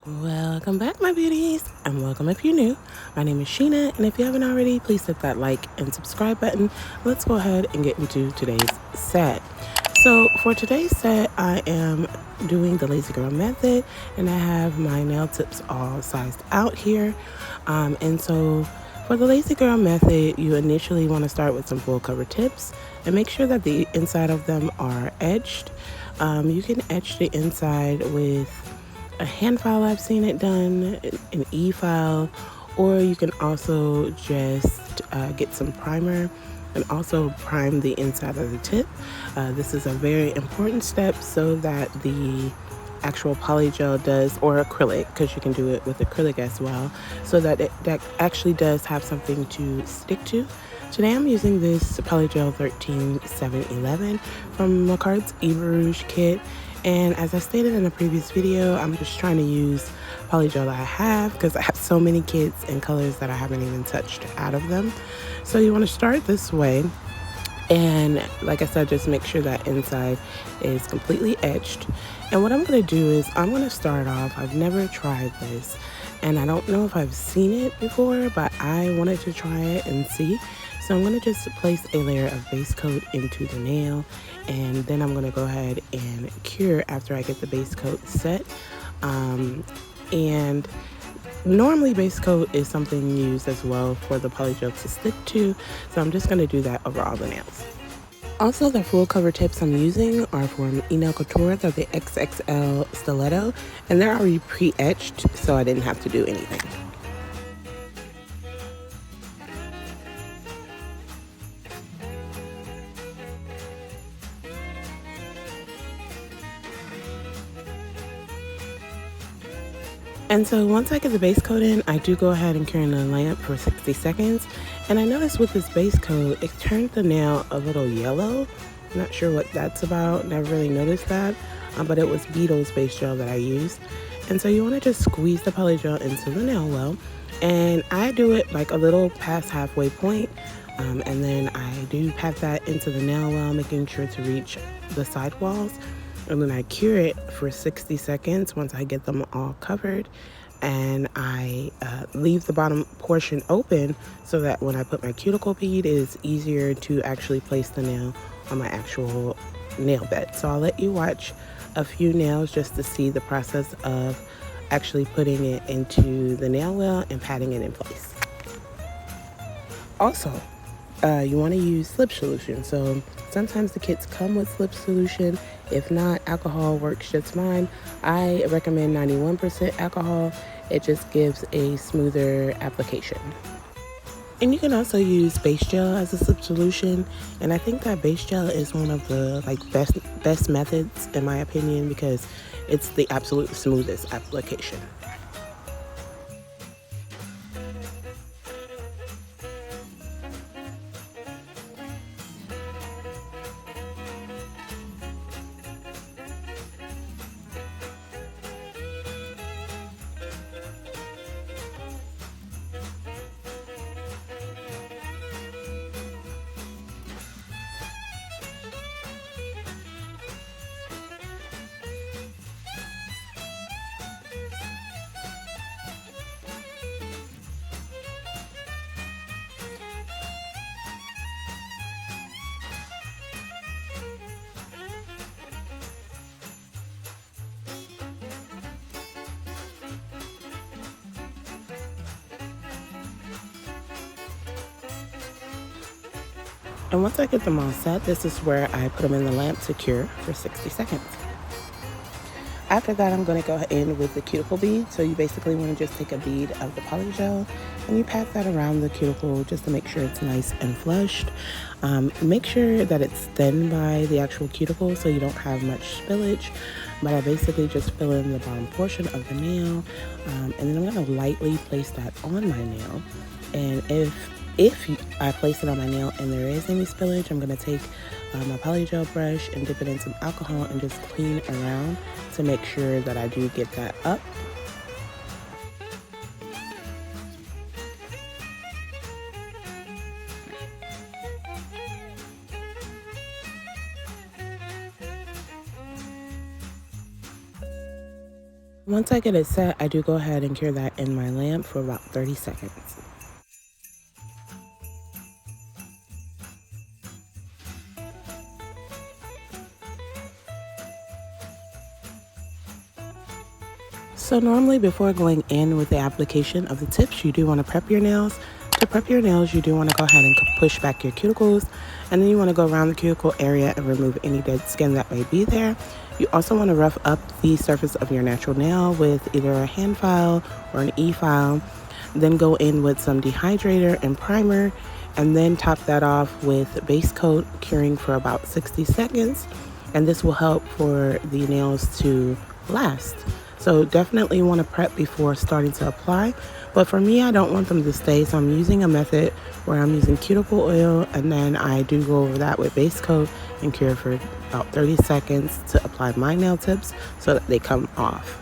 Welcome back, my beauties, and welcome if you're new. My name is Sheena, and if you haven't already, please hit that like and subscribe button. Let's go ahead and get into today's set. So for today's set, I am doing the Lazy Girl method, and I have my nail tips all sized out here. And so for the Lazy Girl method, you initially want to start with some full cover tips and make sure that the inside of them are edged. You can edge the inside with a hand file. I've seen it done, an e-file, or you can also just get some primer and also prime the inside of the tip. This is a very important step so that the actual polygel does, or acrylic, because you can do it with acrylic as well, so that that actually does have something to stick to. Today I'm using this polygel 13711 from Makartt's Eberouge kit. And as I stated in a previous video, I'm just trying to use polygel that I have because I have so many kits and colors that I haven't even touched out of them. So you want to start this way. And like I said, just make sure that inside is completely etched. And what I'm going to do is I'm going to start off, I've never tried this, and I don't know if I've seen it before, but I wanted to try it and see. So I'm going to just place a layer of base coat into the nail, and then I'm going to go ahead and cure after I get the base coat set. And normally base coat is something used as well for the polygel to stick to, so I'm just going to do that over all the nails. Also, the full cover tips I'm using are from Nail Couture. They're the XXL Stiletto, and they're already pre-etched, so I didn't have to do anything. And so once I get the base coat in, I do go ahead and cure in the lamp for 60 seconds. And I noticed with this base coat, it turned the nail a little yellow. I'm not sure what that's about. Never really noticed that. But it was Beetle's base gel that I used. And so you want to just squeeze the polygel into the nail well. And I do it like a little past halfway point. And then I do pat that into the nail well, making sure to reach the side walls. And then I cure it for 60 seconds once I get them all covered. And I leave the bottom portion open so that when I put my cuticle bead, it is easier to actually place the nail on my actual nail bed. So I'll let you watch a few nails just to see the process of actually putting it into the nail well and patting it in place. Also, you want to use slip solution. So sometimes the kits come with slip solution. If not, alcohol works just fine. I recommend 91% alcohol. It just gives a smoother application. And you can also use base gel as a slip solution. And I think that base gel is one of the best methods in my opinion because it's the absolute smoothest application. And once I get them all set, this is where I put them in the lamp to cure for 60 seconds. After that, I'm going to go in with the cuticle bead. So you basically want to just take a bead of the polygel and you pat that around the cuticle just to make sure it's nice and flushed. Make sure that it's thin by the actual cuticle so you don't have much spillage. But I basically just fill in the bottom portion of the nail. And then I'm going to lightly place that on my nail. And if I place it on my nail and there is any spillage, I'm going to take my polygel brush and dip it in some alcohol and just clean around to make sure that I do get that up. Once I get it set, I do go ahead and cure that in my lamp for about 30 seconds. So normally before going in with the application of the tips, you do want to prep your nails. To prep your nails, you do want to go ahead and push back your cuticles, and then you want to go around the cuticle area and remove any dead skin that may be there. You also want to rough up the surface of your natural nail with either a hand file or an e-file. Then go in with some dehydrator and primer, and then top that off with base coat, curing for about 60 seconds. And this will help for the nails to last. So definitely want to prep before starting to apply. But for me, I don't want them to stay, so I'm using a method where I'm using cuticle oil, and then I do go over that with base coat and cure for about 30 seconds to apply my nail tips so that they come off.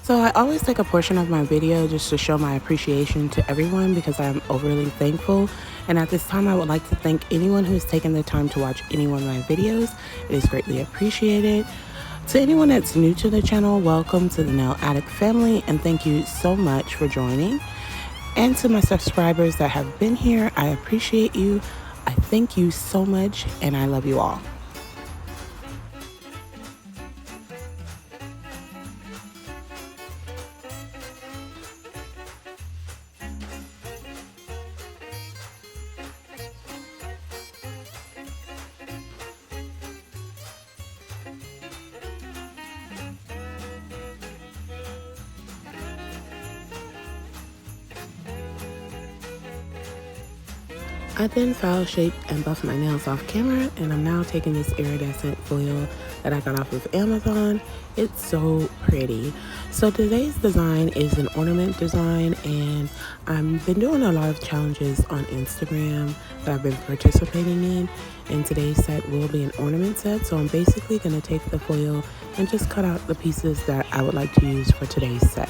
So I always take a portion of my video just to show my appreciation to everyone because I'm overly thankful. And at this time, I would like to thank anyone who's taken the time to watch any one of my videos. It is greatly appreciated. To anyone that's new to the channel, welcome to the Nail Addict family, and thank you so much for joining. And to my subscribers that have been here, I appreciate you. I thank you so much, and I love you all. I then file shaped and buffed my nails off camera, and I'm now taking this iridescent foil that I got off of Amazon. It's so pretty. So today's design is an ornament design, and I've been doing a lot of challenges on Instagram that I've been participating in, and today's set will be an ornament set. So I'm basically going to take the foil and just cut out the pieces that I would like to use for today's set.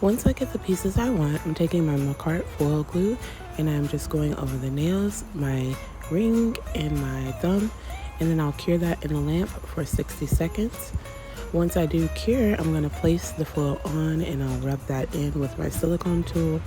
Once I get the pieces I want, I'm taking my Makartt foil glue and I'm just going over the nails, my ring, and my thumb, and then I'll cure that in a lamp for 60 seconds. Once I do cure, I'm going to place the foil on and I'll rub that in with my silicone tool.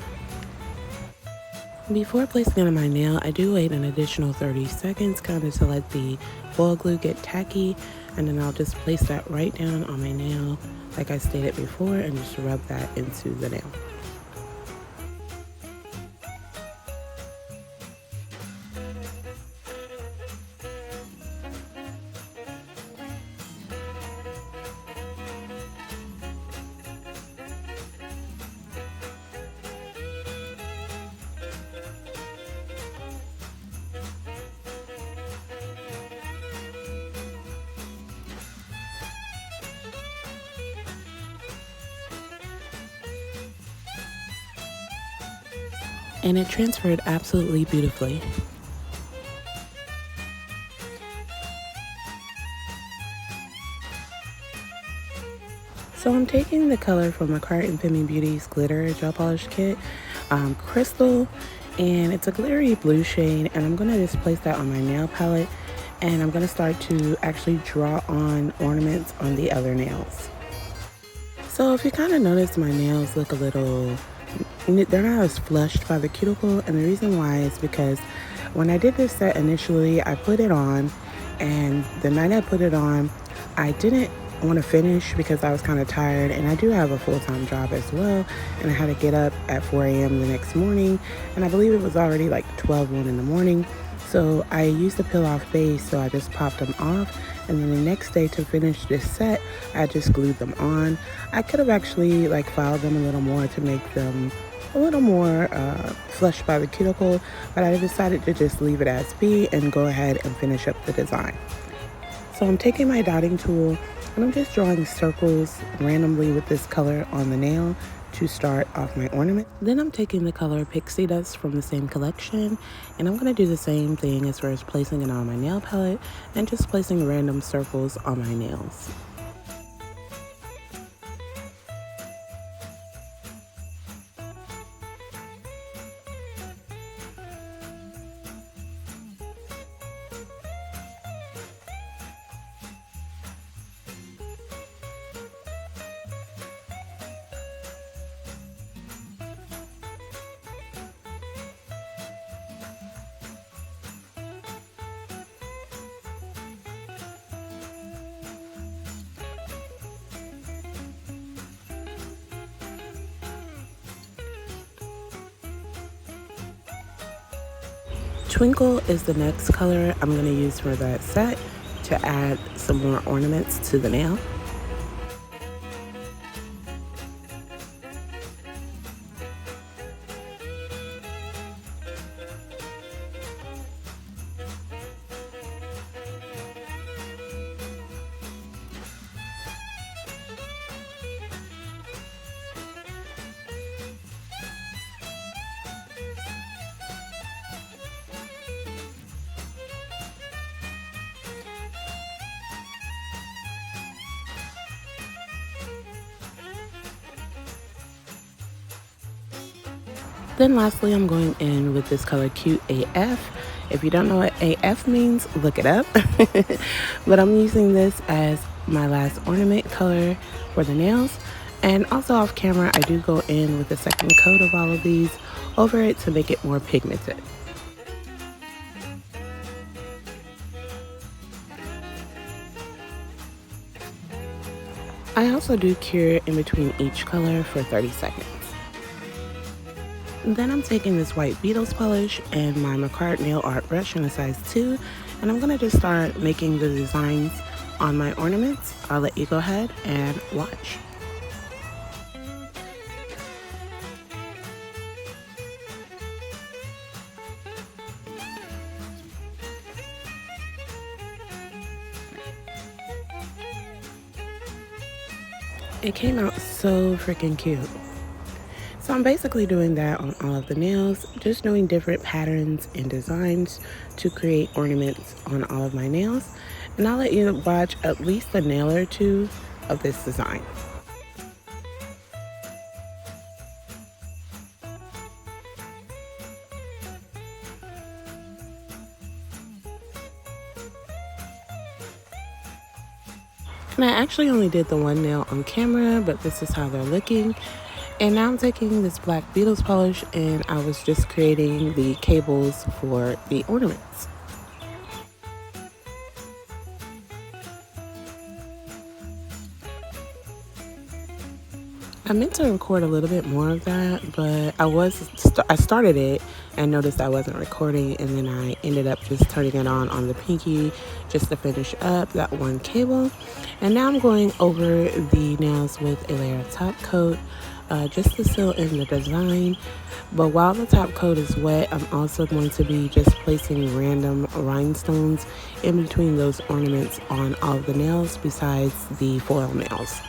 Before placing it on my nail, I do wait an additional 30 seconds kind of to let the foil glue get tacky, and then I'll just place that right down on my nail like I stated before and just rub that into the nail. And it transferred absolutely beautifully. So I'm taking the color from Makartt and Femi Beauty's Glitter Gel Polish Kit, Crystal, and it's a glittery blue shade, and I'm going to just place that on my nail palette, and I'm going to start to actually draw on ornaments on the other nails. So if you kind of notice, my nails look a little, they're not as flushed by the cuticle, and the reason why is because when I did this set initially, I put it on, and the night I put it on, I didn't want to finish because I was kind of tired, and I do have a full-time job as well, and I had to get up at 4 a.m. the next morning, and I believe it was already like 1 in the morning. So I used the peel off base, so I just popped them off, and then the next day to finish this set, I just glued them on. I could have actually like filed them a little more to make them a little more flushed by the cuticle, but I decided to just leave it as be and go ahead and finish up the design. So I'm taking my dotting tool and I'm just drawing circles randomly with this color on the nail to start off my ornament. Then I'm taking the color Pixie Dust from the same collection, and I'm going to do the same thing as far as placing it on my nail palette and just placing random circles on my nails. Twinkle is the next color I'm going to use for that set to add some more ornaments to the nail. Then lastly, I'm going in with this color Cute AF. If you don't know what AF means, look it up. But I'm using this as my last ornament color for the nails. And also off camera, I do go in with a second coat of all of these over it to make it more pigmented. I also do cure in between each color for 30 seconds. Then I'm taking this white Beetles polish and my Makartt nail art brush in a size 2, and I'm going to just start making the designs on my ornaments. I'll let you go ahead and watch. It came out so freaking cute. So I'm basically doing that on all of the nails, just doing different patterns and designs to create ornaments on all of my nails. And I'll let you watch at least a nail or two of this design. And I actually only did the one nail on camera, but this is how they're looking. And now I'm taking this black Beetles polish and I was just creating the cables for the ornaments. I meant to record a little bit more of that, but I started it and noticed I wasn't recording, and then I ended up just turning it on the pinky just to finish up that one cable. And now I'm going over the nails with a layer of top coat just to seal in the design. But while the top coat is wet, I'm also going to be just placing random rhinestones in between those ornaments on all of the nails besides the foil nails.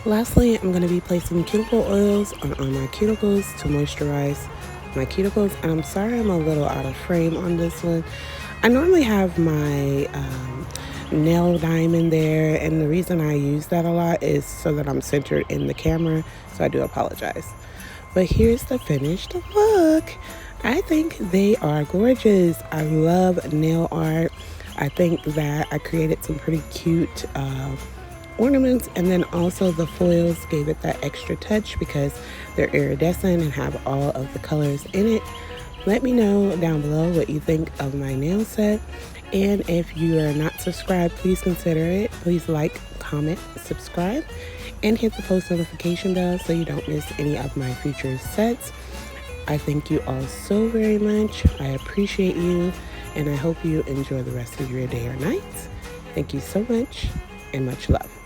Lastly, I'm going to be placing cuticle oils on my cuticles to moisturize my cuticles. And I'm sorry I'm a little out of frame on this one. I normally have my nail diamond there, and the reason I use that a lot is so that I'm centered in the camera, so I do apologize. But here's the finished look. I think they are gorgeous. I love nail art. I think that I created some pretty cute ornaments, and then also the foils gave it that extra touch because they're iridescent and have all of the colors in it. Let me know down below what you think of my nail set, and if you are not subscribed, please consider it. Please like, comment, subscribe, and hit the post notification bell so you don't miss any of my future sets. I thank you all so very much. I appreciate you, and I hope you enjoy the rest of your day or night. Thank you so much, and much love.